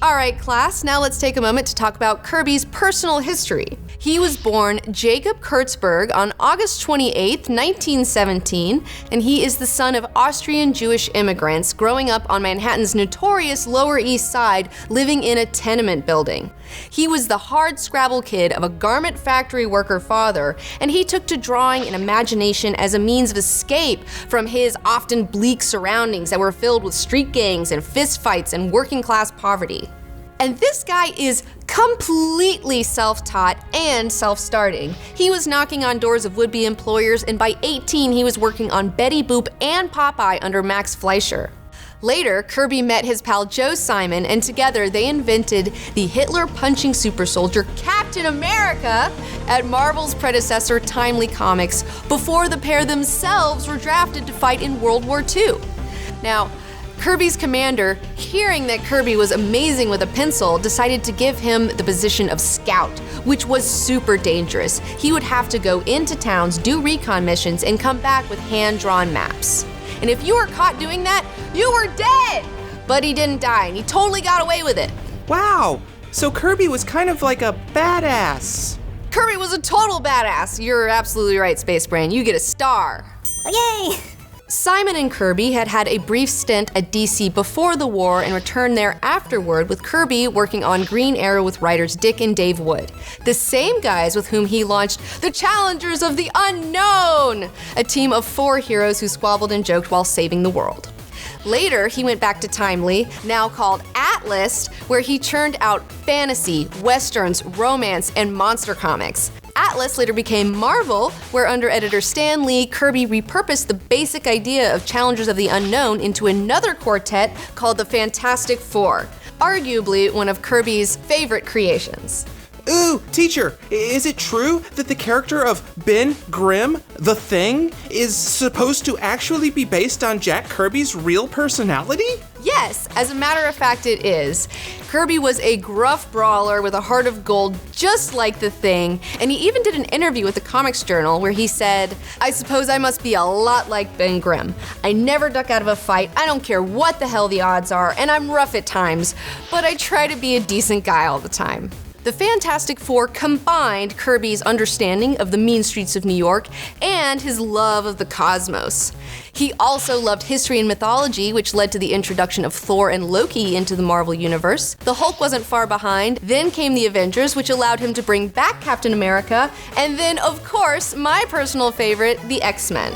All right, class, now let's take a moment to talk about Kirby's personal history. He was born Jacob Kurtzberg on August 28, 1917, and he is the son of Austrian Jewish immigrants growing up on Manhattan's notorious Lower East Side, living in a tenement building. He was the hard-scrabble kid of a garment factory worker father, and he took to drawing and imagination as a means of escape from his often bleak surroundings that were filled with street gangs and fistfights and working-class poverty. And this guy is completely self-taught and self-starting. He was knocking on doors of would-be employers, and by 18 he was working on Betty Boop and Popeye under Max Fleischer. Later, Kirby met his pal Joe Simon, and together they invented the Hitler-punching super soldier Captain America at Marvel's predecessor Timely Comics before the pair themselves were drafted to fight in World War II. Now, Kirby's commander, hearing that Kirby was amazing with a pencil, decided to give him the position of scout, which was super dangerous. He would have to go into towns, do recon missions, and come back with hand-drawn maps. And if you were caught doing that, you were dead! But he didn't die, and he totally got away with it. Wow, so Kirby was kind of like a badass. Kirby was a total badass. You're absolutely right, Space Brain. You get a star. Yay! Simon and Kirby had had a brief stint at DC before the war and returned there afterward, with Kirby working on Green Arrow with writers Dick and Dave Wood, the same guys with whom he launched the Challengers of the Unknown, a team of 4 heroes who squabbled and joked while saving the world. Later, he went back to Timely, now called Atlas, where he churned out fantasy, westerns, romance, and monster comics. Atlas later became Marvel, where under editor Stan Lee, Kirby repurposed the basic idea of Challengers of the Unknown into another quartet called the Fantastic Four, arguably one of Kirby's favorite creations. Ooh, teacher, is it true that the character of Ben Grimm, the Thing, is supposed to actually be based on Jack Kirby's real personality? Yes, as a matter of fact it is. Kirby was a gruff brawler with a heart of gold just like the Thing, and he even did an interview with the Comics Journal where he said, "I suppose I must be a lot like Ben Grimm. I never duck out of a fight, I don't care what the hell the odds are, and I'm rough at times, but I try to be a decent guy all the time." The Fantastic Four combined Kirby's understanding of the mean streets of New York and his love of the cosmos. He also loved history and mythology, which led to the introduction of Thor and Loki into the Marvel Universe. The Hulk wasn't far behind. Then came the Avengers, which allowed him to bring back Captain America. And then, of course, my personal favorite, the X-Men.